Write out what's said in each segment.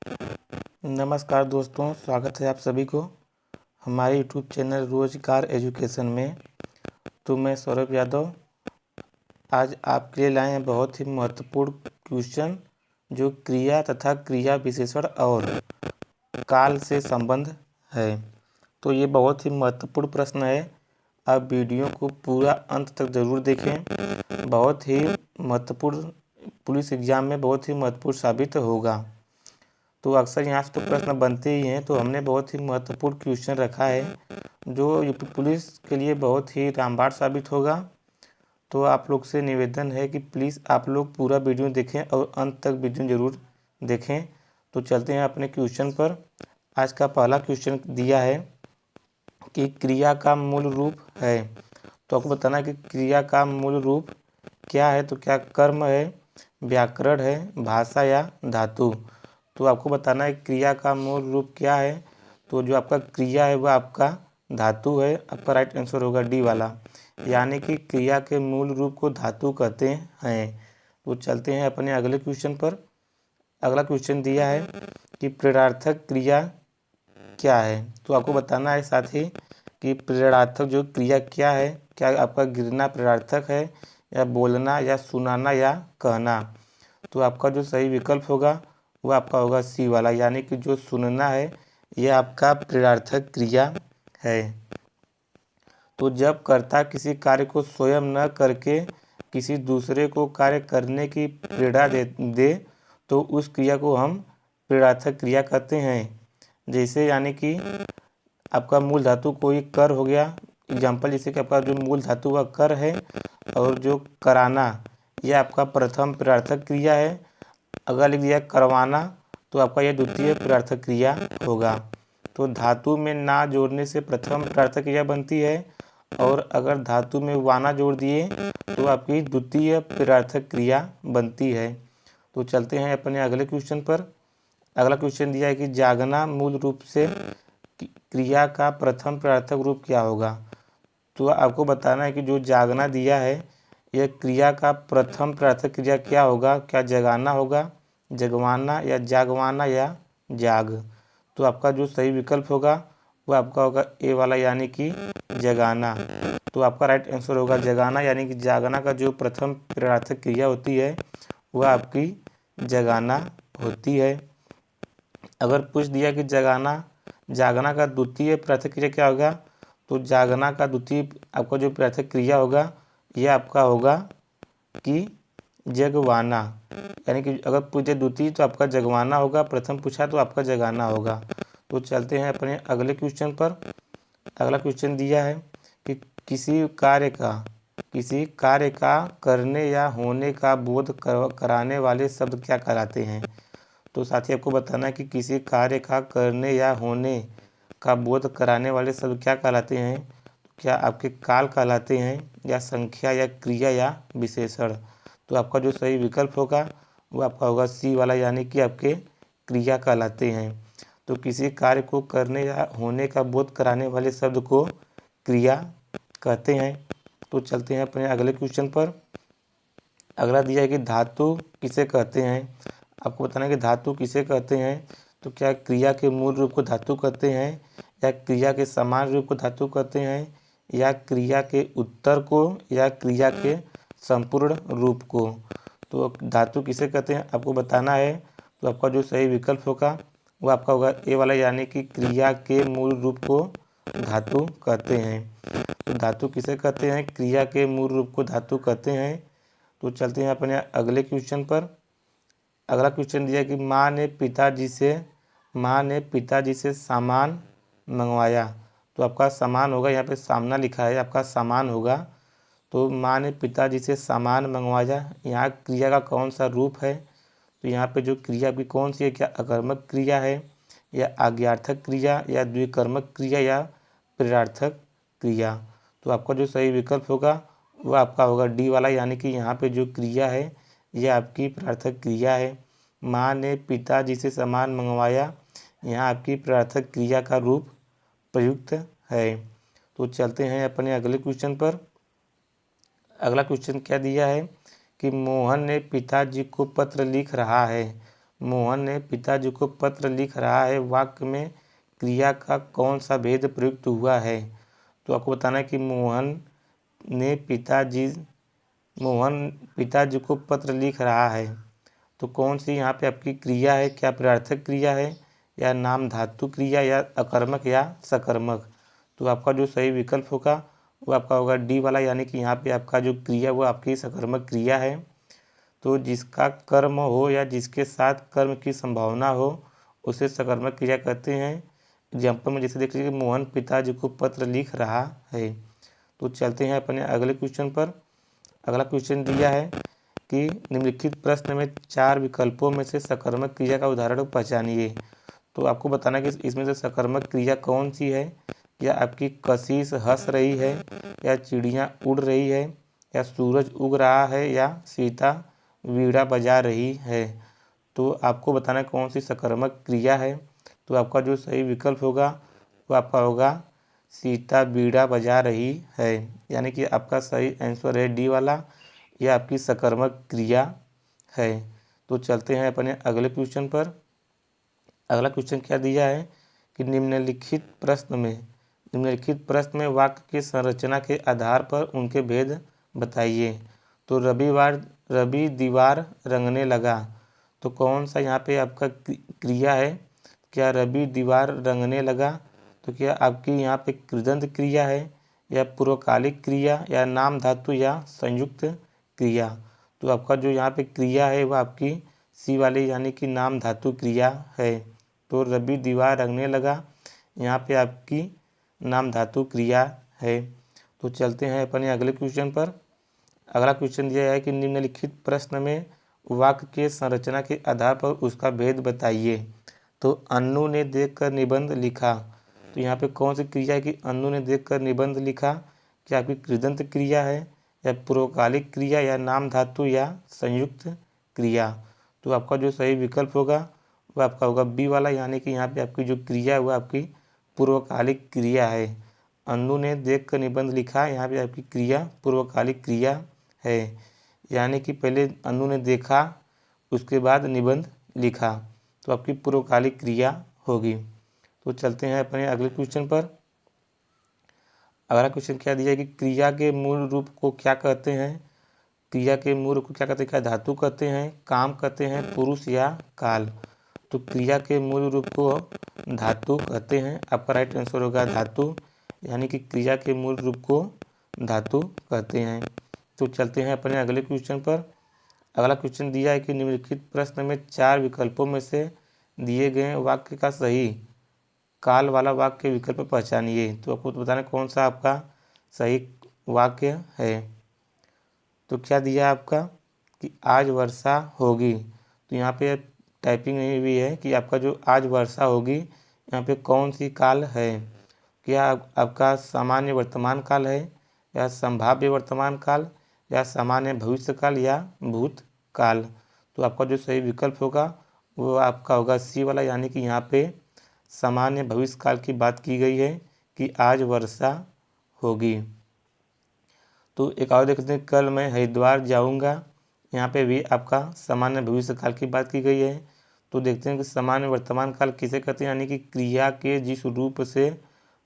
नमस्कार दोस्तों, स्वागत है आप सभी को हमारे यूट्यूब चैनल रोजगार एजुकेशन में। तो मैं सौरभ यादव आज आपके लिए लाए हैं बहुत ही महत्वपूर्ण क्वेश्चन जो क्रिया तथा क्रिया विशेषण और काल से संबंध है। तो ये बहुत ही महत्वपूर्ण प्रश्न है। आप वीडियो को पूरा अंत तक ज़रूर देखें। बहुत ही महत्वपूर्ण, पुलिस एग्जाम में बहुत ही महत्वपूर्ण साबित होगा। तो अक्सर यहाँ से तो प्रश्न बनते ही हैं, तो हमने बहुत ही महत्वपूर्ण क्वेश्चन रखा है जो यूपी पुलिस के लिए बहुत ही रामबाण साबित होगा। तो आप लोग से निवेदन है कि प्लीज़ आप लोग पूरा वीडियो देखें और अंत तक वीडियो ज़रूर देखें। तो चलते हैं अपने क्वेश्चन पर। आज का पहला क्वेश्चन दिया है कि क्रिया का मूल रूप है। तो आपको बताना है कि क्रिया का मूल रूप क्या है। तो क्या कर्म है, व्याकरण है, भाषा या धातु। तो आपको बताना है क्रिया का मूल रूप क्या है। तो जो आपका क्रिया है वह आपका धातु है। आपका राइट आंसर होगा डी वाला, यानी कि क्रिया के मूल रूप को धातु कहते हैं। तो चलते हैं अपने अगले क्वेश्चन पर। अगला क्वेश्चन दिया है कि प्रेरणार्थक क्रिया क्या है। तो आपको बताना है साथ ही कि प्रेरणार्थक जो क्रिया क्या है। क्या आपका गिरना प्रेरणार्थक है, या बोलना, या सुनाना, या कहना। तो आपका जो सही विकल्प होगा वो आपका होगा सी वाला, यानी कि जो सुनना है यह आपका प्रेरणार्थक क्रिया है। तो जब कर्ता किसी कार्य को स्वयं न करके किसी दूसरे को कार्य करने की प्रेरणा दे तो उस क्रिया को हम प्रेरणार्थक क्रिया कहते हैं। जैसे यानी कि आपका मूल धातु कोई कर हो गया। एग्जाम्पल जैसे कि आपका जो मूल धातु वह कर है और जो कराना यह आपका प्रथम प्रेरणार्थक क्रिया है। अगर लिख दिया करवाना तो आपका यह द्वितीय प्रेरणार्थक क्रिया होगा। तो धातु में ना जोड़ने से प्रथम प्रेरणार्थक क्रिया बनती है, और अगर धातु में वाना जोड़ दिए तो आपकी द्वितीय प्रेरणार्थक क्रिया बनती है। तो चलते हैं अपने अगले क्वेश्चन पर। अगला क्वेश्चन दिया है कि जागना मूल रूप से क्रिया का प्रथम प्रेरणार्थक रूप क्या होगा। तो आपको बताना है कि जो जागना दिया है यह क्रिया का प्रथम प्रेरणार्थक क्रिया क्या होगा। क्या जगाना होगा, जगवाना, या जागवाना, या जाग। तो आपका जो सही विकल्प होगा वो आपका होगा ए वाला, यानी कि जगाना। तो आपका राइट आंसर होगा जगाना, यानी कि जागना का जो प्रथम प्रेरणार्थक क्रिया होती है वह आपकी जगाना होती है। अगर पूछ दिया कि जागना का द्वितीय प्रेरणार्थक क्रिया क्या होगा, तो जागना का द्वितीय आपका जो प्रेरणार्थक क्रिया होगा यह आपका होगा कि जगवाना, यानी कि अगर पूछे द्वितीय तो आपका जगवाना होगा, प्रथम पूछा तो आपका जगाना होगा। तो चलते हैं अपने अगले क्वेश्चन पर। अगला क्वेश्चन दिया है कि किसी कार्य का करने या होने का बोध कराने वाले शब्द क्या कहलाते हैं। तो साथ ही आपको बताना है कि किसी कार्य का करने या होने का बोध कराने वाले शब्द क्या कहलाते हैं। तो क्या आपके काल कहलाते हैं, या संख्या, या क्रिया, या विशेषण। तो आपका जो सही विकल्प होगा वो आपका होगा सी वाला, यानी कि आपके क्रिया कहलाते हैं। तो किसी कार्य को करने या होने का बोध कराने वाले शब्द को क्रिया कहते हैं। तो चलते हैं अपने अगले क्वेश्चन पर। अगला दिया है कि धातु किसे कहते हैं। आपको बताना है कि धातु किसे कहते हैं। तो क्या क्रिया के मूल रूप को धातु कहते हैं, या क्रिया के समान रूप को धातु कहते हैं, या क्रिया के उत्तर को, या क्रिया के संपूर्ण रूप को। तो धातु किसे कहते हैं आपको बताना है। तो आपका जो सही विकल्प होगा वो आपका होगा ए वाला, यानी कि क्रिया के मूल रूप को धातु कहते हैं। तो धातु किसे कहते हैं, क्रिया के मूल रूप को धातु कहते हैं। तो चलते हैं अपने अगले क्वेश्चन पर। अगला क्वेश्चन दिया कि माँ ने पिताजी से सामान मंगवाया। तो आपका सामान होगा, यहाँ पे सामना लिखा है, आपका सामान होगा। तो माँ ने पिताजी से सामान मंगवाया, यहाँ क्रिया का कौन सा रूप है। तो यहाँ पे जो क्रिया भी कौन सी है, क्या अकर्मक क्रिया है, या आज्ञार्थक क्रिया, या द्विकर्मक क्रिया, या प्रेरणार्थक क्रिया। तो आपका जो सही विकल्प होगा वो आपका होगा डी वाला, यानी कि यहाँ पे जो क्रिया है यह आपकी प्रेरणार्थक क्रिया है। माँ ने पिताजी से सामान मंगवाया, यहाँ आपकी प्रेरणार्थक क्रिया का रूप प्रयुक्त है। तो चलते हैं अपने अगले क्वेश्चन पर। अगला क्वेश्चन क्या दिया है कि मोहन ने पिताजी को पत्र लिख रहा है। मोहन ने पिताजी को पत्र लिख रहा है वाक्य में क्रिया का कौन सा भेद प्रयुक्त हुआ है। तो आपको बताना है कि मोहन पिताजी को पत्र लिख रहा है, तो कौन सी यहाँ पे आपकी क्रिया है, क्या प्रार्थक क्रिया है या नाम धातु क्रिया या अकर्मक या सकर्मक। तो आपका जो सही विकल्प होगा वो आपका होगा डी वाला, यानी कि यहाँ पे आपका जो क्रिया वो आपकी सकर्मक क्रिया है। तो जिसका कर्म हो या जिसके साथ कर्म की संभावना हो उसे सकर्मक क्रिया कहते हैं। एग्जाम्पल में जैसे देख लीजिए, मोहन पिताजी को पत्र लिख रहा है। तो चलते हैं अपने अगले क्वेश्चन पर। अगला क्वेश्चन दिया है कि निम्नलिखित प्रश्न में 4 विकल्पों में से सकर्मक क्रिया का उदाहरण पहचानिए। तो आपको बताना कि इसमें से सकर्मक क्रिया कौन सी है, या आपकी कशिश हंस रही है, या चिड़िया उड़ रही है, या सूरज उग रहा है, या सीता वीणा बजा रही है। तो आपको बताना कौन सी सकर्मक क्रिया है। तो आपका जो सही विकल्प होगा वो आपका होगा सीता बीड़ा बजा रही है, यानी कि आपका सही आंसर है डी वाला, यह आपकी सकर्मक क्रिया है। तो चलते हैं अपने अगले क्वेश्चन पर। अगला क्वेश्चन क्या दिया है कि निम्नलिखित प्रश्न में वाक्य की संरचना के आधार पर उनके भेद बताइए। तो रवि दीवार रंगने लगा, तो कौन सा यहाँ पे आपका क्रिया है, क्या रवि दीवार रंगने लगा, तो क्या आपकी यहाँ पे कृदंत क्रिया है या पूर्वकालिक क्रिया या नाम धातु या संयुक्त क्रिया। तो आपका जो यहाँ पे क्रिया है वह आपकी सी वाली, यानी कि नाम धातु क्रिया है। तो रवि दीवार रंगने लगा यहाँ पे आपकी नाम धातु क्रिया है। तो चलते हैं अपने अगले क्वेश्चन पर। अगला क्वेश्चन दिया है कि निम्नलिखित प्रश्न में वाक्य के संरचना के आधार पर उसका भेद बताइए। तो अन्नू ने देखकर निबंध लिखा, तो यहाँ पे कौन सी क्रिया है कि अन्नू ने देखकर निबंध लिखा, क्या आपकी कृदंत क्रिया है या पूर्वकालिक क्रिया या नाम धातु या संयुक्त क्रिया। तो आपका जो सही विकल्प होगा वो आपका होगा बी वाला, यानी कि यहाँ पे आपकी जो क्रिया है वो आपकी पूर्वकालिक क्रिया है। अन्नू ने देखकर निबंध लिखा, यहाँ पे आपकी क्रिया पूर्वकालिक क्रिया है, यानी कि पहले अन्नू ने देखा उसके बाद निबंध लिखा, तो आपकी पूर्वकालिक क्रिया होगी। तो चलते हैं अपने अगले क्वेश्चन पर। अगला क्वेश्चन क्या दिया है कि क्रिया के मूल रूप को क्या कहते हैं। क्रिया के मूल रूप को क्या कहते हैं, क्या धातु कहते हैं, काम कहते हैं, पुरुष या काल। तो क्रिया के मूल रूप को धातु कहते हैं, आपका राइट आंसर होगा धातु, यानी कि क्रिया के मूल रूप को धातु कहते हैं। तो चलते हैं अपने अगले क्वेश्चन पर। अगला क्वेश्चन दिया है कि निम्नलिखित प्रश्न में 4 विकल्पों में से दिए गए वाक्य का सही काल वाला वाक्य विकल्प पहचानिए। तो आपको बताना कौन सा आपका सही वाक्य है। तो क्या दिया आपका कि आज वर्षा होगी, तो यहाँ पे टाइपिंग नहीं हुई है कि आपका जो आज वर्षा होगी यहाँ पे कौन सी काल है, क्या आपका सामान्य वर्तमान काल है या संभाव्य वर्तमान काल या सामान्य भविष्य काल या भूतकाल। तो आपका जो सही विकल्प होगा वो आपका होगा सी वाला, यानी कि यहाँ पे सामान्य भविष्य काल की बात की गई है कि आज वर्षा होगी। तो एक और देखते हैं, कल मैं हरिद्वार जाऊंगा, यहाँ पे भी आपका सामान्य भविष्य काल की बात की गई है। तो देखते हैं कि सामान्य वर्तमान काल किसे कहते हैं, यानी कि क्रिया के जिस रूप से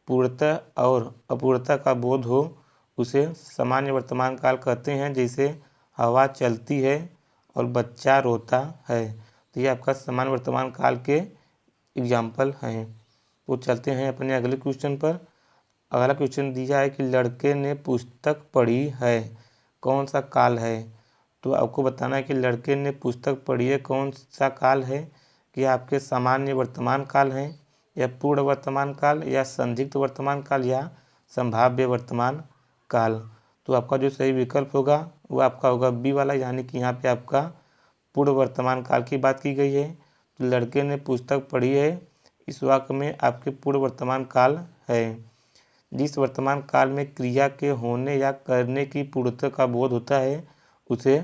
पूर्णतः और अपूर्णता का बोध हो उसे सामान्य वर्तमान काल कहते हैं। जैसे हवा चलती है और बच्चा रोता है, तो ये आपका सामान्य वर्तमान काल के एग्जाम्पल हैं। तो चलते हैं अपने अगले क्वेश्चन पर। अगला क्वेश्चन दिया है कि लड़के ने पुस्तक पढ़ी है, कौन सा काल है। तो आपको बताना है कि लड़के ने पुस्तक पढ़ी है कौन सा काल है, कि आपके सामान्य वर्तमान काल है या पूर्ण वर्तमान काल या संदिग्ध वर्तमान काल या संभाव्य वर्तमान काल। तो आपका जो सही विकल्प होगा वो आपका होगा बी वाला, यानी कि यहाँ पे आपका पूर्ण वर्तमान काल की बात की गई है। तो लड़के ने पुस्तक पढ़ी है, इस वाक्य में आपके पूर्ण वर्तमान काल है। जिस वर्तमान काल में क्रिया के होने या करने की पूर्णता का बोध होता है उसे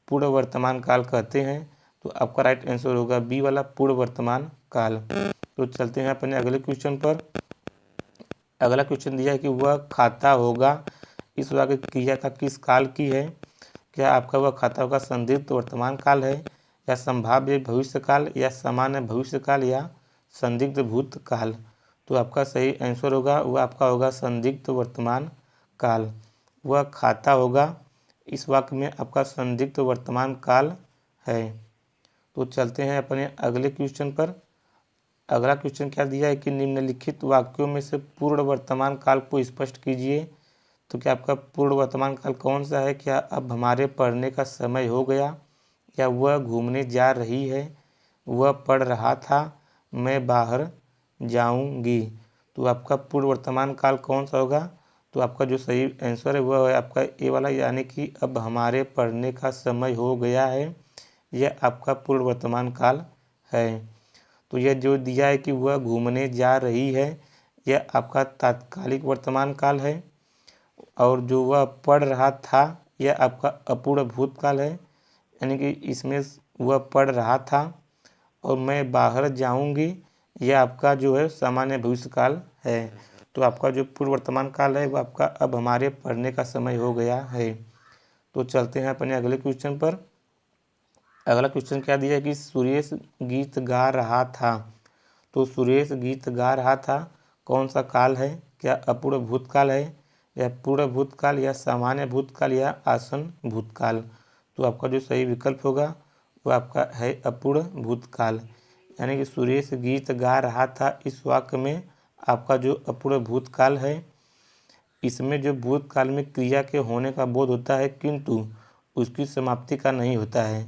पूर्ण वर्तमान काल कहते हैं। तो आपका राइट आंसर होगा बी वाला, पूर्ण वर्तमान काल। तो चलते हैं अपने अगले क्वेश्चन पर। अगला क्वेश्चन दिया है कि वह खाता होगा, इस वाक्य क्रिया का किस काल की है, क्या आपका वह खाता होगा संदिग्ध वर्तमान काल है या संभाव्य भविष्यकाल या सामान्य भविष्यकाल या संदिग्ध भूतकाल। तो आपका सही आंसर होगा वह आपका होगा संदिग्ध वर्तमान काल। वह खाता होगा, इस वाक्य में आपका संदिग्ध वर्तमान काल है। तो चलते हैं अपने अगले क्वेश्चन पर। अगला क्वेश्चन क्या दिया है कि निम्नलिखित वाक्यों में से पूर्ण वर्तमान काल को स्पष्ट कीजिए। तो क्या आपका पूर्ण वर्तमान काल कौन सा है? क्या अब हमारे पढ़ने का समय हो गया, या वह घूमने जा रही है, वह पढ़ रहा था, मैं बाहर जाऊंगी। तो आपका पूर्ण वर्तमान काल कौन सा होगा? तो आपका जो सही आंसर है वह है आपका ए वाला, यानी कि अब हमारे पढ़ने का समय हो गया है। यह आपका पूर्ण वर्तमान काल है। तो यह जो दिया है कि वह घूमने जा रही है, यह आपका तात्कालिक वर्तमान काल है। और जो वह पढ़ रहा था, यह आपका अपूर्ण भूतकाल है, यानी कि इसमें वह पढ़ रहा था। और मैं बाहर जाऊंगी, यह आपका जो है सामान्य भविष्यकाल है। तो आपका जो पूर्व वर्तमान काल है वह आपका अब हमारे पढ़ने का समय हो गया है। तो चलते हैं अपने अगले क्वेश्चन पर। अगला क्वेश्चन क्या दिया है कि सुरेश गीत गा रहा था। तो सुरेश गीत गा रहा था कौन सा काल है? क्या अपूर्ण भूतकाल है, या पूर्ण भूतकाल, या सामान्य भूतकाल, या आसन्न भूतकाल। तो आपका जो सही विकल्प होगा वो आपका है अपूर्ण भूतकाल। यानी कि सुरेश गीत गा रहा था, इस वाक्य में आपका जो अपूर्ण भूतकाल है, इसमें जो भूतकाल में क्रिया के होने का बोध होता है किंतु उसकी समाप्ति का नहीं होता है।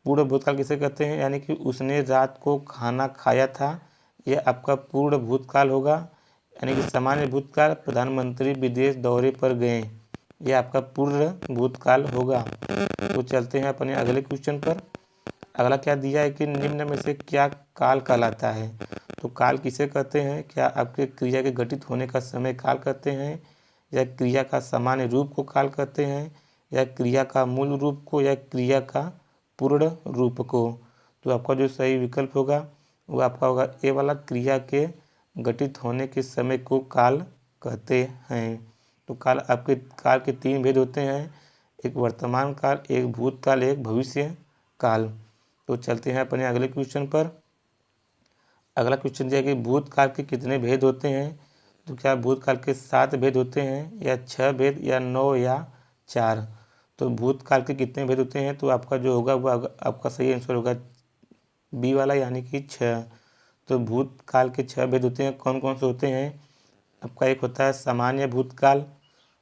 पूर्ण भूतकाल किसे कहते हैं? यानी कि उसने रात को खाना खाया था, यह आपका पूर्ण भूतकाल होगा। यानी कि सामान्य भूतकाल प्रधानमंत्री विदेश दौरे पर गए, यह आपका पूर्ण भूतकाल होगा। तो चलते हैं अपने अगले क्वेश्चन पर। अगला क्या दिया है कि निम्न में से क्या काल कहलाता है। तो काल किसे कहते हैं? क्या आपके क्रिया के घटित होने का समय काल कहते हैं, या क्रिया का सामान्य रूप को काल कहते हैं, या क्रिया का मूल रूप को, या क्रिया का पूर्ण रूप को। तो आपका जो सही विकल्प होगा वो आपका होगा ए वाला, क्रिया के घटित होने के समय को काल कहते हैं। तो काल के 3 भेद होते हैं, एक वर्तमान काल, एक भूतकाल, एक भविष्य काल। तो चलते हैं अपने अगले क्वेश्चन पर। अगला क्वेश्चन दिया कि भूतकाल के कितने भेद होते हैं। तो क्या भूतकाल के 7 भेद होते हैं, या 6 भेद, या 9, या 4। तो भूतकाल के कितने भेद होते हैं? तो आपका जो होगा वो आपका सही आंसर होगा बी वाला, यानी कि 6। तो भूतकाल के 6 भेद होते हैं, कौन कौन से होते हैं? आपका एक होता है सामान्य भूतकाल,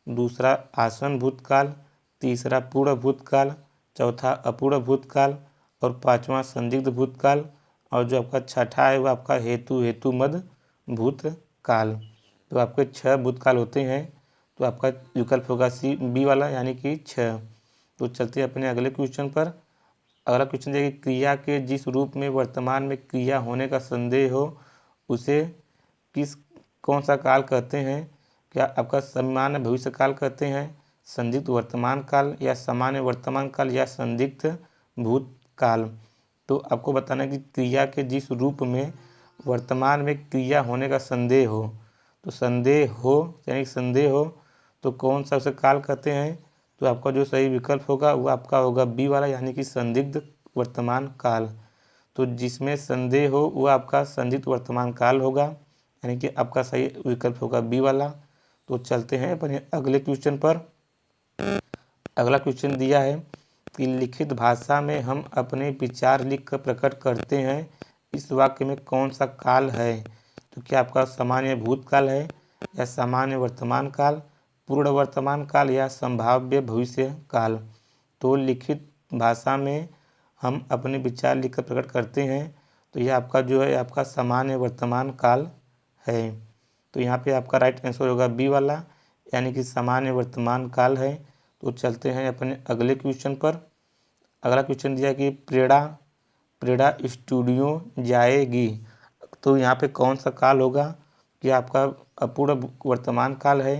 दूसरा आसन्न भूतकाल, तीसरा पूर्ण भूतकाल, चौथा अपूर्ण भूतकाल, और पांचवा संदिग्ध भूतकाल, और जो आपका छठा है वो आपका हेतु मद भूतकाल। तो आपके 6 भूतकाल होते हैं। तो आपका विकल्प होगा सी बी वाला, यानी कि 6। तो चलते हैं अपने अगले क्वेश्चन पर। अगला क्वेश्चन है कि क्रिया के जिस रूप में वर्तमान में क्रिया होने का संदेह हो उसे कौन सा काल कहते हैं? क्या आपका सामान्य भविष्य काल कहते हैं, संदिग्ध वर्तमान काल, या सामान्य वर्तमान काल, या संदिग्ध भूतकाल। तो आपको बताना है कि क्रिया के जिस रूप में वर्तमान में क्रिया होने का संदेह हो, तो संदेह हो यानी संदेह हो तो कौन सा उसे काल कहते हैं। तो आपका जो सही विकल्प होगा वो आपका होगा बी वाला, यानी कि संदिग्ध वर्तमान काल। तो जिसमें संदेह हो वो आपका संदिग्ध वर्तमान काल होगा, यानी कि आपका सही विकल्प होगा बी वाला। तो चलते हैं अपने अगले क्वेश्चन पर। अगला क्वेश्चन दिया है कि लिखित भाषा में हम अपने विचार लिख कर प्रकट करते हैं, इस वाक्य में कौन सा काल है। तो क्या आपका सामान्य भूतकाल है, या सामान्य वर्तमान काल, पूर्ण वर्तमान काल, या संभाव्य भविष्य काल। तो लिखित भाषा में हम अपने विचार लिखकर प्रकट करते हैं, तो यह आपका जो है आपका सामान्य वर्तमान काल है। तो यहाँ पे आपका राइट आंसर होगा बी वाला, यानी कि सामान्य वर्तमान काल है। तो चलते हैं अपने अगले क्वेश्चन पर। अगला क्वेश्चन दिया कि प्रेड़ा स्टूडियो जाएगी। तो यहाँ पे कौन सा काल होगा? कि आपका अपूर्ण वर्तमान काल है,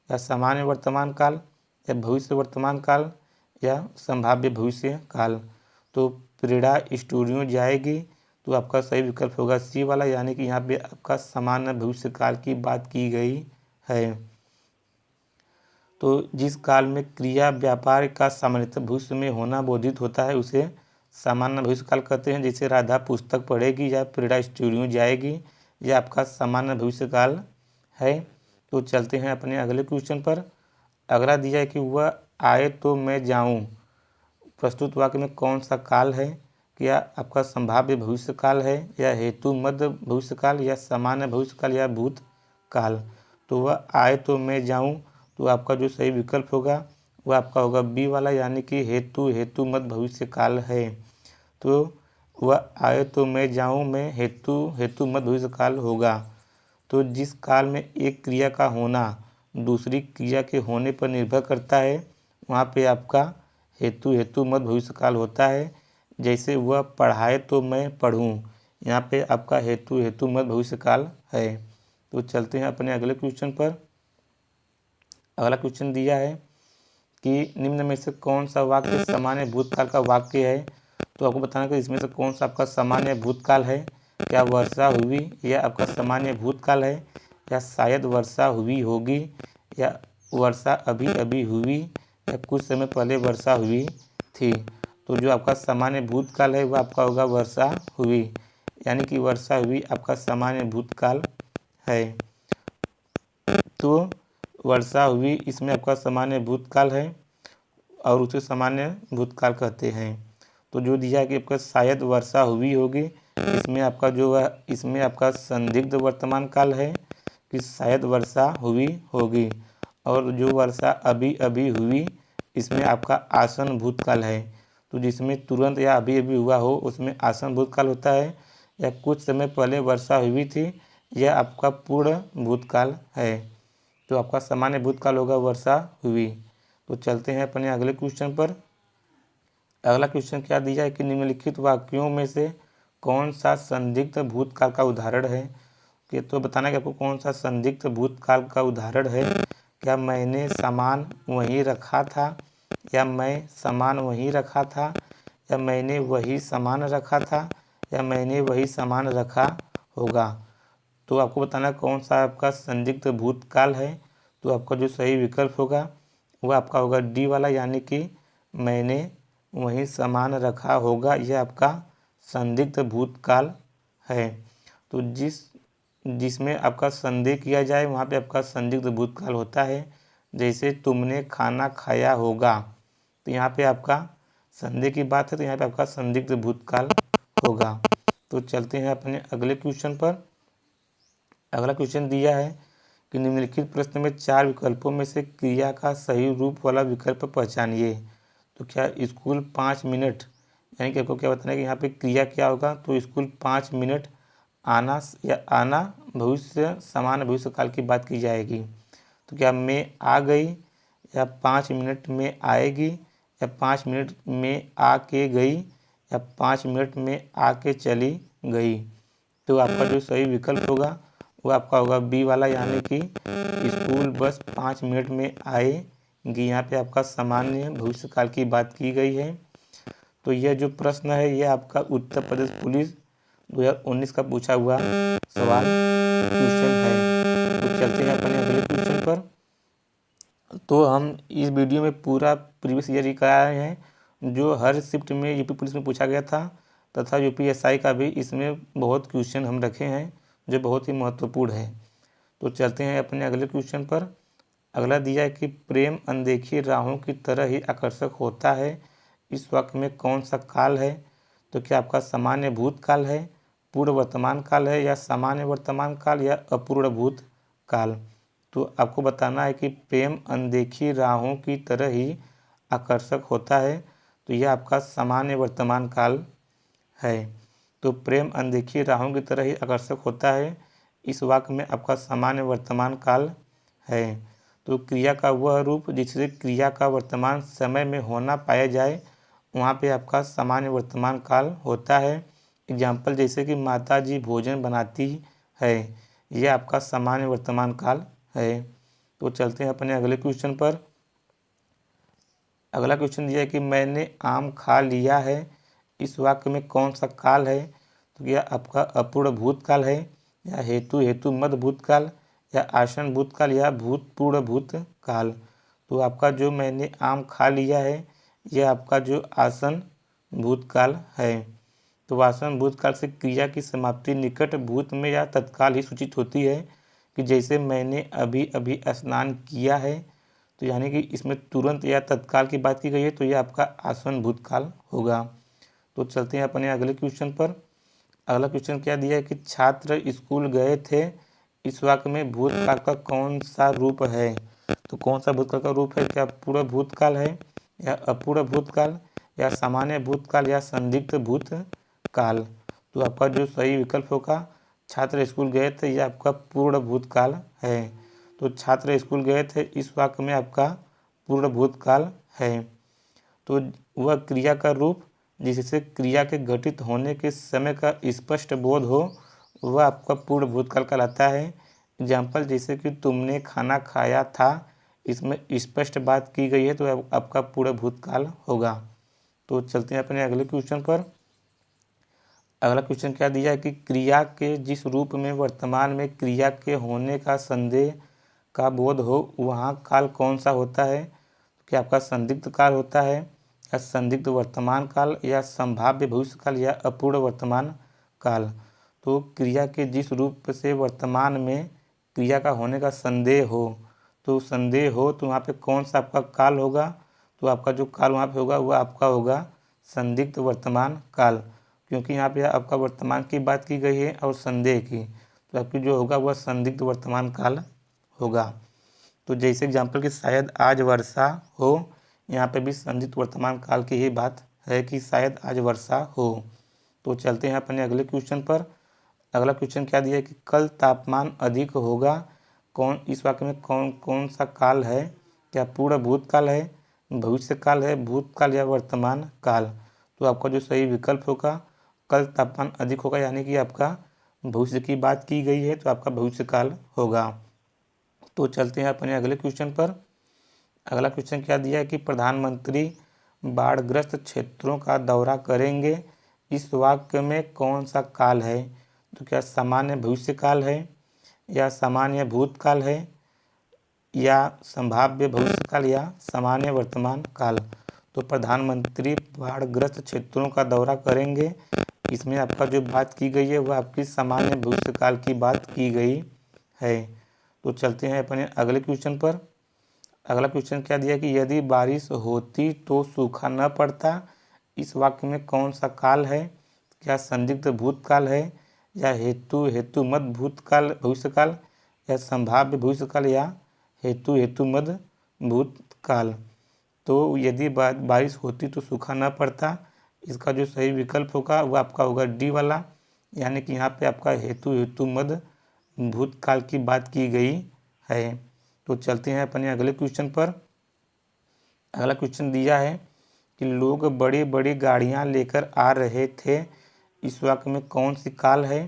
या सामान्य वर्तमान काल, या भविष्य वर्तमान काल, या संभाव्य भविष्य काल। तो प्रेड़ा स्टूडियो जाएगी, तो आपका सही विकल्प होगा सी वाला, यानी कि यहाँ पे आपका सामान्य भविष्य काल की बात की गई है। तो जिस काल में क्रिया व्यापार का सामान्यतः भविष्य में होना बोधित होता है उसे सामान्य भविष्यकाल कहते हैं, जैसे राधा पुस्तक पढ़ेगी या प्रीड़ा स्टूडियो जाएगी, यह आपका सामान्य भविष्यकाल है। तो चलते हैं अपने अगले क्वेश्चन पर। अगला दिया है कि वह आए तो मैं जाऊं। प्रस्तुत वाक्य में कौन सा काल है? क्या आपका संभाव्य भविष्यकाल है, या हेतु मध्य भविष्यकाल, या सामान्य भविष्यकाल, या भूतकाल? तो वह आए तो मैं जाऊं, तो आपका जो सही विकल्प होगा वह आपका होगा बी वाला, यानी कि हेतु मध्य भविष्यकाल है। तो वह आए तो मैं जाऊं में हेतु मध्य भविष्यकाल होगा। तो जिस काल में एक क्रिया का होना दूसरी क्रिया के होने पर निर्भर करता है, वहाँ पे आपका हेतु मध्य भविष्यकाल होता है। जैसे वह पढ़ाए तो मैं पढ़ूँ, यहाँ पे आपका हेतु मध्य भविष्यकाल है। तो चलते हैं अपने अगले क्वेश्चन पर। अगला क्वेश्चन दिया है कि निम्न में से कौन सा वाक्य सामान्य भूतकाल का वाक्य है? तो आपको बताना कि इसमें से कौन सा आपका सामान्य भूतकाल है। क्या वर्षा हुई यह आपका सामान्य भूतकाल है, या शायद वर्षा हुई होगी, या वर्षा अभी अभी हुई, या कुछ समय पहले वर्षा हुई थी? तो जो आपका सामान्य भूतकाल है वह आपका होगा वर्षा हुई, यानी कि वर्षा हुई आपका सामान्य भूतकाल है। तो वर्षा हुई इसमें आपका सामान्य भूतकाल है और उसे सामान्य भूतकाल कहते हैं। तो जो दिया है कि आपका शायद वर्षा हुई होगी, इसमें आपका जो है इसमें आपका संदिग्ध वर्तमान काल है कि शायद वर्षा हुई होगी। और जो वर्षा अभी अभी हुई इसमें आपका आसन भूतकाल है। तो जिसमें तुरंत या अभी अभी हुआ हो उसमें आसन भूतकाल होता है, या कुछ समय पहले वर्षा हुई थी यह आपका पूर्ण भूतकाल है। तो आपका सामान्य भूतकाल होगा वर्षा हुई। तो चलते हैं अपने अगले क्वेश्चन पर। अगला क्वेश्चन क्या दिया है कि निम्नलिखित वाक्यों में से कौन सा संदिग्ध भूतकाल का उदाहरण है? कि तो बताना कि आपको कौन सा संदिग्ध भूतकाल का उदाहरण है। क्या मैंने सामान वहीं रखा था, या मैं सामान वहीं रखा था, या मैंने वही सामान रखा था, या मैंने वही सामान रखा होगा? तो आपको बताना कौन सा आपका संदिग्ध भूतकाल है। तो आपका जो सही विकल्प होगा वह आपका होगा डी वाला, यानी कि मैंने वहीं सामान रखा होगा, यह आपका संदिग्ध भूतकाल है। तो जिसमें आपका संदेह किया जाए वहाँ पे आपका संदिग्ध भूतकाल होता है। जैसे तुमने खाना खाया होगा, तो यहाँ पे आपका संदेह की बात है, तो यहाँ पे आपका संदिग्ध भूतकाल होगा। तो चलते हैं अपने अगले क्वेश्चन पर। अगला क्वेश्चन दिया है कि निम्नलिखित प्रश्न में 4 विकल्पों में से क्रिया का सही रूप वाला विकल्प पहचानिए। तो क्या स्कूल 5 मिनट, यानी कि आपको क्या बताना है कि यहाँ पे क्रिया क्या होगा। तो स्कूल 5 मिनट आना, या आना भविष्य सामान्य भविष्यकाल की बात की जाएगी। तो क्या मैं आ गई, या 5 मिनट में आएगी, या 5 मिनट में आके गई, या 5 मिनट में आके चली गई? तो आपका जो सही विकल्प होगा वो आपका होगा बी वाला, यानी कि स्कूल बस 5 मिनट में आएगी। यहाँ पे आपका सामान्य भविष्यकाल की बात की गई है। तो यह जो प्रश्न है यह आपका उत्तर प्रदेश पुलिस 2019 का पूछा हुआ सवाल क्वेश्चन है। तो चलते हैं अपने अगले क्वेश्चन पर। तो हम इस वीडियो में पूरा प्रीवियस ईयर ही कराए हैं जो हर शिफ्ट में यूपी पुलिस में पूछा गया था, तथा यूपीएसआई का भी इसमें बहुत क्वेश्चन हम रखे हैं जो बहुत ही महत्वपूर्ण है। तो चलते हैं अपने अगले क्वेश्चन पर। अगला दिया है कि प्रेम अनदेखी राहों की तरह ही आकर्षक होता है, इस वाक्य में कौन सा काल है? तो क्या आपका सामान्य भूतकाल है, पूर्व वर्तमान काल है, या सामान्य वर्तमान काल, या अपूर्ण भूत काल? तो आपको बताना है कि प्रेम अनदेखी राहों की तरह ही आकर्षक होता है, तो यह आपका सामान्य वर्तमान काल है। तो प्रेम अनदेखी राहों की तरह ही आकर्षक होता है, इस वाक्य में आपका सामान्य वर्तमान काल है। तो क्रिया का वह रूप जिससे क्रिया का वर्तमान समय में होना पाया जाए वहाँ पे आपका सामान्य वर्तमान काल होता है। एग्जाम्पल जैसे कि माता जी भोजन बनाती है, यह आपका सामान्य वर्तमान काल है। तो चलते हैं अपने अगले क्वेश्चन पर। अगला क्वेश्चन दिया है कि मैंने आम खा लिया है, इस वाक्य में कौन सा काल है? तो यह आपका अपूर्ण भूतकाल है, या हेतु मध्य भूतकाल, या आसन भूतकाल, या भूतपूर्ण भूतकाल? तो आपका जो मैंने आम खा लिया है यह आपका जो आसन भूतकाल है। तो वास्तव भूतकाल से क्रिया की समाप्ति निकट भूत में या तत्काल ही सूचित होती है कि जैसे मैंने अभी अभी स्नान किया है, तो यानी कि इसमें तुरंत या तत्काल की बात की गई है, तो यह आपका आसन्न भूतकाल होगा। तो चलते हैं अपने अगले क्वेश्चन पर। अगला क्वेश्चन क्या दिया है कि छात्र स्कूल गए थे, इस वाक्य में भूतकाल का कौन सा रूप है। तो कौन सा भूतकाल का रूप है, क्या पूर्व भूतकाल है या अपूर्व भूतकाल या सामान्य भूतकाल या संदिग्ध भूतकाल। तो आपका जो सही विकल्प होगा छात्र स्कूल गए थे, यह आपका पूर्ण भूतकाल है। तो छात्र स्कूल गए थे इस वाक्य में आपका पूर्ण भूतकाल है। तो वह क्रिया का रूप जिससे क्रिया के घटित होने के समय का स्पष्ट बोध हो, वह आपका पूर्ण भूतकाल कहलाता है। एग्जाम्पल जैसे कि तुमने खाना खाया था, इसमें स्पष्ट बात की गई है, तो आपका पूर्ण भूतकाल होगा। तो चलते हैं अपने अगले क्वेश्चन पर। अगला क्वेश्चन क्या दिया है कि क्रिया के जिस रूप में वर्तमान में क्रिया के होने का संदेह का बोध हो, वहाँ काल कौन सा होता है। क्या आपका संदिग्ध काल होता है या संदिग्ध वर्तमान काल या संभाव्य भविष्य काल या अपूर्ण वर्तमान काल। तो क्रिया के जिस रूप से वर्तमान में क्रिया का होने का संदेह हो, तो संदेह हो तो वहाँ पे कौन सा आपका काल होगा। तो आपका जो काल वहाँ पे होगा वह आपका होगा संदिग्ध वर्तमान काल, क्योंकि यहाँ पे आपका वर्तमान की बात की गई है और संदेह की, तो आपकी जो होगा वह संदिग्ध वर्तमान काल होगा। तो जैसे एग्जाम्पल कि शायद आज वर्षा हो, यहाँ पे भी संदिग्ध वर्तमान काल की ही बात है कि शायद आज वर्षा हो। तो चलते हैं अपने अगले क्वेश्चन पर। अगला क्वेश्चन क्या दिया है कि कल तापमान अधिक होगा, कौन इस वाक्य में कौन कौन सा काल है। क्या पूर्ण भूतकाल है, भविष्य काल है, भूतकाल या वर्तमान काल। तो आपका जो सही विकल्प होगा कल तापमान अधिक होगा, यानी कि आपका भविष्य की बात की गई है, तो आपका भविष्य काल होगा। तो चलते हैं अपने अगले क्वेश्चन पर। अगला क्वेश्चन क्या दिया है कि प्रधानमंत्री बाढ़ग्रस्त क्षेत्रों का दौरा करेंगे, इस वाक्य में कौन सा काल है। तो क्या सामान्य भविष्य काल है या सामान्य भूतकाल है या संभाव्य भविष्य काल या सामान्य वर्तमान काल। तो प्रधानमंत्री बाढ़ग्रस्त क्षेत्रों का दौरा करेंगे, इसमें आपका जो बात की गई है वह आपकी सामान्य भविष्य काल की बात की गई है। तो चलते हैं अपने अगले क्वेश्चन पर। अगला क्वेश्चन क्या दिया कि यदि बारिश होती तो सूखा न पड़ता, इस वाक्य में कौन सा काल है। क्या संदिग्ध भूतकाल है या हेतु मत भूतकाल भविष्य काल या संभाव्य भविष्य काल या हेतु मद भूतकाल। तो यदि बारिश होती तो सूखा न पड़ता, इसका जो सही विकल्प होगा वह आपका होगा डी वाला, यानी कि यहाँ पे आपका हेतु मद भूतकाल की बात की गई है। तो चलते हैं अपने अगले क्वेश्चन पर। अगला क्वेश्चन दिया है कि लोग बड़ी बड़ी गाड़ियाँ लेकर आ रहे थे, इस वाक्य में कौन सी काल है।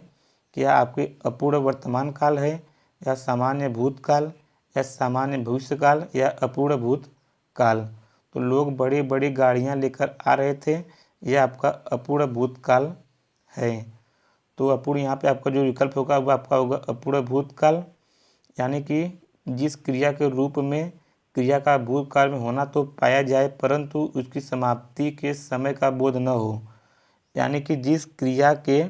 क्या आपके अपूर्ण वर्तमान काल है या सामान्य भूतकाल या सामान्य भविष्य काल या अपूर्ण भूतकाल। तो लोग बड़ी बड़ी गाड़ियाँ लेकर आ रहे थे, यह आपका अपूर्ण भूतकाल है। तो अपूर्ण यहाँ पे आपका जो विकल्प होगा वह आपका होगा अपूर्ण भूतकाल, यानी कि जिस क्रिया के रूप में क्रिया का भूतकाल में होना तो पाया जाए परंतु उसकी समाप्ति के समय का बोध न हो, यानी कि जिस क्रिया के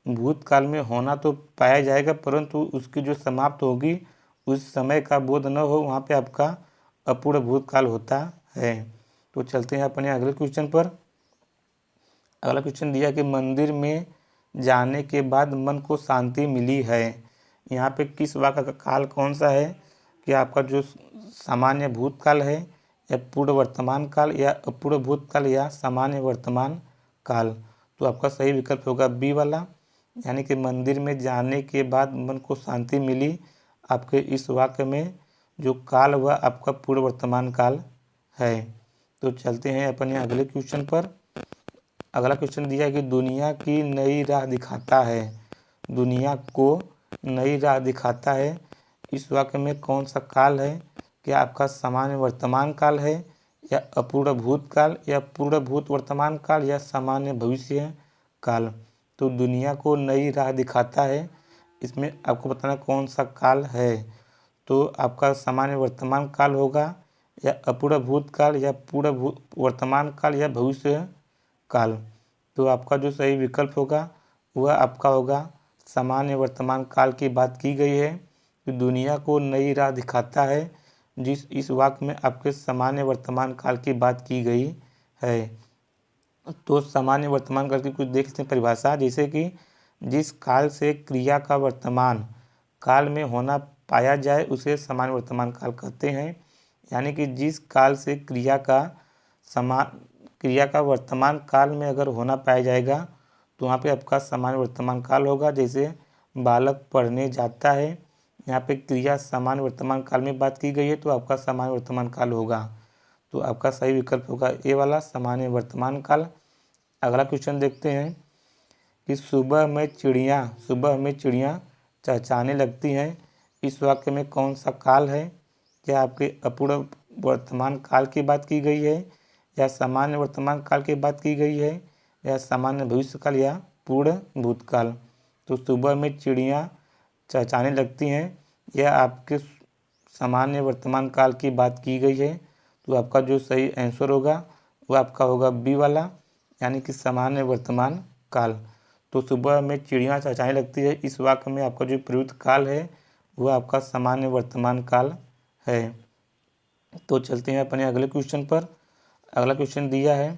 भूतकाल में होना तो पाया जाएगा परंतु उसकी जो समाप्त होगी उस समय का बोध न हो, वहाँ पे आपका अपूर्ण भूतकाल होता है। तो चलते हैं अपने अगले क्वेश्चन पर। अगला क्वेश्चन दिया कि मंदिर में जाने के बाद मन को शांति मिली है, यहाँ पे किस वाक्य का काल कौन सा है। क्या आपका जो सामान्य भूतकाल है या पूर्ण वर्तमान काल या अपूर्ण भूतकाल या सामान्य वर्तमान काल। तो आपका सही विकल्प होगा बी वाला, यानी कि मंदिर में जाने के बाद मन को शांति मिली, आपके इस वाक्य में जो काल वह आपका पूर्ण वर्तमान काल है। तो चलते हैं अपने अगले क्वेश्चन पर। अगला क्वेश्चन दिया है कि दुनिया की नई राह दिखाता है, दुनिया को नई राह दिखाता है, इस वाक्य में कौन सा काल है। क्या आपका सामान्य वर्तमान काल है या अपूर्ण भूतकाल या पूर्ण भूत वर्तमान काल या सामान्य भविष्य काल। तो दुनिया को नई राह दिखाता है, इसमें आपको बताना कौन सा काल है। तो आपका सामान्य वर्तमान काल होगा या अपूर्ण भूतकाल या पूर्ण वर्तमान काल या भविष्य काल। तो आपका जो सही विकल्प होगा वह आपका होगा सामान्य वर्तमान काल की बात की गई है कि दुनिया को नई राह दिखाता है। इस वाक्य में आपके सामान्य वर्तमान काल की बात की गई है। तो सामान्य वर्तमान काल की कुछ देख सकते हैं परिभाषा, जैसे कि जिस काल से क्रिया का वर्तमान काल में होना पाया जाए उसे सामान्य वर्तमान काल कहते हैं। यानी कि जिस काल से क्रिया का वर्तमान काल में अगर होना पाया जाएगा तो वहाँ पे आपका सामान्य वर्तमान काल होगा। जैसे बालक पढ़ने जाता है, यहाँ पे क्रिया सामान्य वर्तमान काल में बात की गई है तो आपका सामान्य वर्तमान काल होगा। तो आपका सही विकल्प होगा ए वाला सामान्य वर्तमान काल। अगला क्वेश्चन देखते हैं कि सुबह में चिड़ियाँ चहचहाने लगती हैं। इस वाक्य में कौन सा काल है? क्या आपके अपूर्ण वर्तमान काल की बात की गई है, या सामान्य वर्तमान काल की बात की गई है, या सामान्य भविष्य काल, या पूर्ण भूतकाल? तो सुबह में चिड़ियाँ चहचहाने लगती हैं, यह आपके सामान्य वर्तमान काल की बात की गई है। तो आपका जो सही आंसर होगा वो आपका होगा बी वाला, यानी कि सामान्य वर्तमान काल। तो सुबह में चिड़ियाँ चहचहाने लगती है, इस वाक्य में आपका जो प्रयुक्त काल है वह आपका सामान्य वर्तमान काल है। तो चलते हैं अपने अगले क्वेश्चन पर। अगला क्वेश्चन दिया है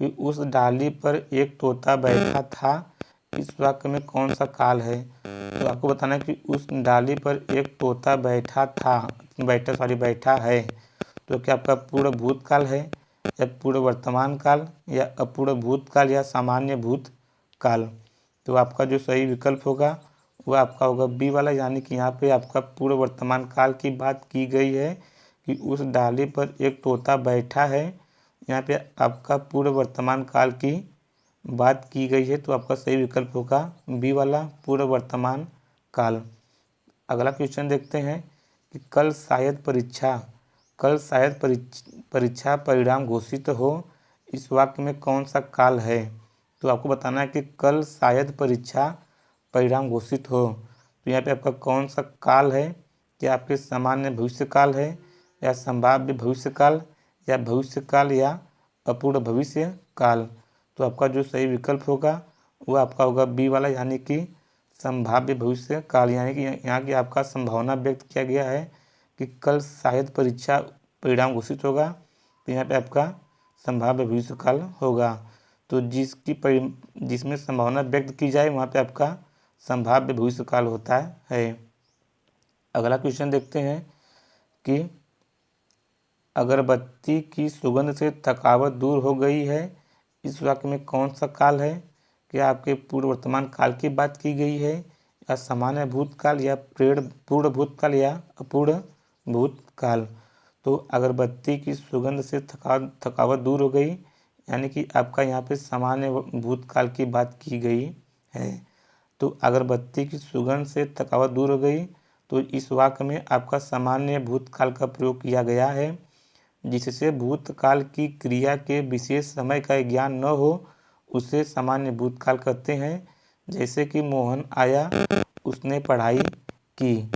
कि उस डाली पर एक तोता बैठा था, इस वाक्य में कौन सा काल है? तो आपको बताना है कि उस डाली पर एक तोता बैठा है। तो क्या आपका पूर्ण भूतकाल है, या पूर्ण वर्तमान काल, या अपूर्ण भूतकाल, या सामान्य भूतकाल? तो आपका जो सही विकल्प होगा वह आपका होगा बी वाला, यानी कि यहाँ पे आपका पूर्ण वर्तमान काल की बात की गई है कि उस डाली पर एक तोता बैठा है। यहाँ पे आपका पूर्ण वर्तमान काल की बात की गई है। तो आपका सही विकल्प होगा बी वाला, पूर्ण वर्तमान काल। अगला क्वेश्चन देखते हैं कि कल शायद परीक्षा परिणाम घोषित हो, इस वाक्य में कौन सा काल है? तो आपको बताना है कि कल शायद परीक्षा परिणाम घोषित हो। तो यहाँ पे आपका कौन सा काल है? क्या आपके सामान्य भविष्य काल है, या संभाव्य भविष्य काल, या भविष्य काल, या अपूर्ण भविष्य काल? तो आपका जो सही विकल्प होगा वो आपका होगा बी वाला, यानी कि संभाव्य भविष्य काल। यानी कि यहाँ की आपका संभावना व्यक्त किया गया है कि कल शायद परीक्षा परिणाम घोषित होगा, तो यहाँ पे आपका संभाव्य भविष्य काल होगा। तो जिसमें संभावना व्यक्त की जाए वहाँ पे आपका संभाव्य भविष्य काल होता है। अगला क्वेश्चन देखते हैं कि अगरबत्ती की सुगंध से थकावट दूर हो गई है, इस वाक्य में कौन सा काल है? क्या आपके पूर्व वर्तमान काल की बात की गई है, या सामान्य भूतकाल, या पूर्ण भूतकाल, या अपूर्ण भूतकाल? तो अगरबत्ती की सुगंध से थकावट दूर हो गई, यानी कि आपका यहाँ पे सामान्य भूतकाल की बात की गई है। तो अगरबत्ती की सुगंध से थकावट दूर हो गई, तो इस वाक्य में आपका सामान्य भूतकाल का प्रयोग किया गया है, जिससे भूतकाल की क्रिया के विशेष समय का ज्ञान न हो उसे सामान्य भूतकाल कहते हैं। जैसे कि मोहन आया, उसने पढ़ाई की।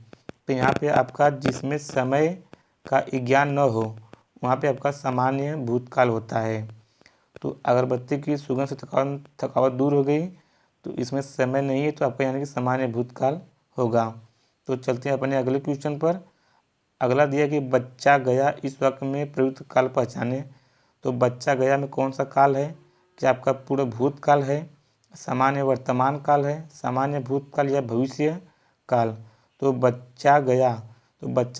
तो यहाँ पे आपका जिसमें समय का ज्ञान न हो वहाँ पे आपका सामान्य भूतकाल होता है। तो अगरबत्ती की सुगंध से थकावट दूर हो गई, तो इसमें समय नहीं है, तो आपका यानी कि सामान्य भूतकाल होगा। तो चलते हैं अपने अगले क्वेश्चन पर। अगला दिया कि बच्चा गया, इस वाक्य में प्रयुक्त काल पहचाने। तो बच्चा गया में कौन सा काल है? क्या आपका पूर्ण भूतकाल है, सामान्य वर्तमान काल है, सामान्य भूतकाल, या भविष्य काल? तो बच्चा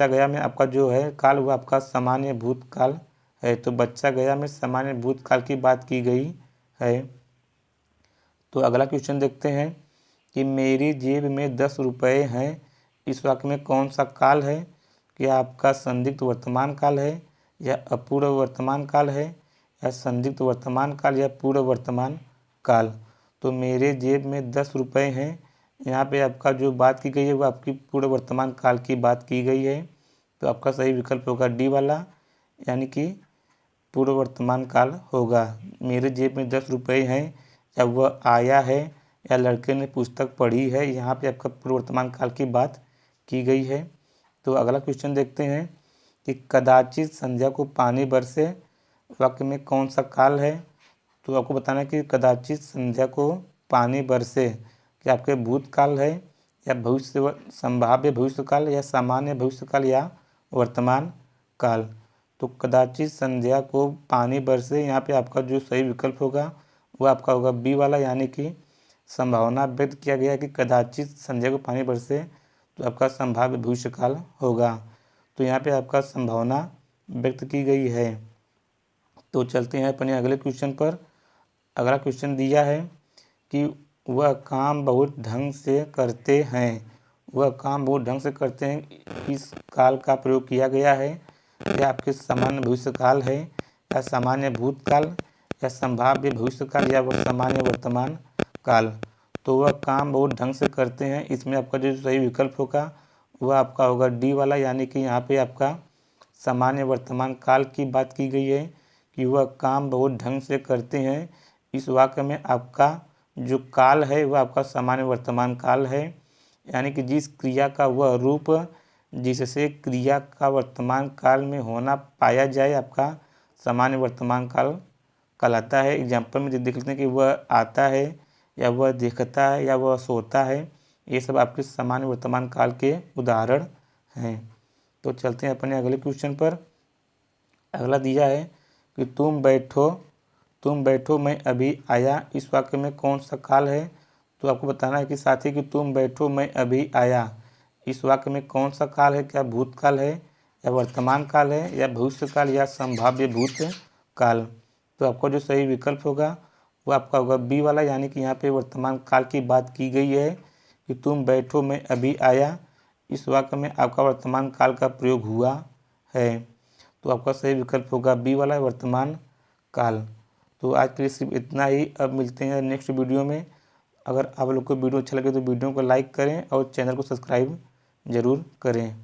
गया में आपका जो है काल वो आपका सामान्य भूतकाल है। तो बच्चा गया में सामान्य भूतकाल की बात की गई है। तो अगला क्वेश्चन देखते हैं कि मेरी जेब में 10 रुपये हैं, इस वाक्य में कौन सा काल है? क्या आपका संदिग्ध वर्तमान काल है, या अपूर्ण वर्तमान काल है, या संदिग्ध वर्तमान काल, या पूर्ण वर्तमान काल? तो मेरे जेब में 10 रुपये हैं, यहाँ पे आपका जो बात की गई है वो आपकी पूर्ण वर्तमान काल की बात की गई है। तो आपका सही विकल्प होगा डी वाला, यानी कि पूर्व वर्तमान काल होगा। मेरे जेब में 10 रुपये हैं, या वह आया है, या लड़के ने पुस्तक पढ़ी है, यहाँ पे आपका पूर्व वर्तमान काल की बात की गई है। तो अगला क्वेश्चन देखते हैं कि कदाचित संध्या को पानी बरसे, वाक्य में कौन सा काल है? तो आपको बताना है कि कदाचित संध्या को पानी बरसे, कि आपके भूतकाल है या भविष्य, संभाव्य भविष्यकाल या सामान्य भविष्यकाल या वर्तमान काल। तो कदाचित संध्या को पानी बरसे, यहाँ पे आपका जो सही विकल्प होगा वो आपका होगा बी वाला, यानी कि संभावना व्यक्त किया गया है कि कदाचित संध्या को पानी बरसे, तो आपका संभाव्य भविष्यकाल होगा। तो यहाँ पे आपका संभावना व्यक्त की गई है। तो चलते हैं अपने अगले क्वेश्चन पर। अगला क्वेश्चन दिया है कि वह काम बहुत ढंग से करते हैं, वह काम बहुत ढंग से करते हैं, इस काल का प्रयोग किया गया है। यह आपके सामान्य भविष्यकाल है या सामान्य भूतकाल या संभाव्य भविष्यकाल या सामान्य वर्तमान काल। तो वह काम बहुत ढंग से करते हैं, इसमें आपका जो सही विकल्प होगा वह आपका होगा डी वाला, यानी कि यहाँ पे आपका सामान्य वर्तमान काल की बात की गई है कि वह काम बहुत ढंग से करते हैं। इस वाक्य में आपका जो काल है वह आपका सामान्य वर्तमान काल है, यानी कि जिस क्रिया का वह रूप जिससे क्रिया का वर्तमान काल में होना पाया जाए आपका सामान्य वर्तमान काल कहलाता है। एग्जाम्पल में देख लेते हैं कि वह आता है या वह देखता है या वह सोता है, ये सब आपके सामान्य वर्तमान काल के उदाहरण हैं। तो चलते हैं अपने अगले क्वेश्चन पर। अगला दिया है कि तुम बैठो मैं अभी आया, इस वाक्य में कौन सा काल है। तो आपको बताना है कि साथी कि तुम बैठो मैं अभी आया, इस वाक्य में कौन सा काल है, क्या भूतकाल है या वर्तमान काल है या भविष्यकाल या संभाव्य भूतकाल। तो आपका जो सही विकल्प होगा वो आपका होगा बी वाला, यानी कि यहाँ पे वर्तमान काल की बात की गई है कि तुम बैठो मैं अभी आया, इस वाक्य में आपका वर्तमान काल का प्रयोग हुआ है। तो आपका सही विकल्प होगा बी वाला, वर्तमान काल। तो आज के लिए सिर्फ इतना ही। अब मिलते हैं नेक्स्ट वीडियो में। अगर आप लोग को वीडियो अच्छा लगे तो वीडियो को लाइक करें और चैनल को सब्सक्राइब ज़रूर करें।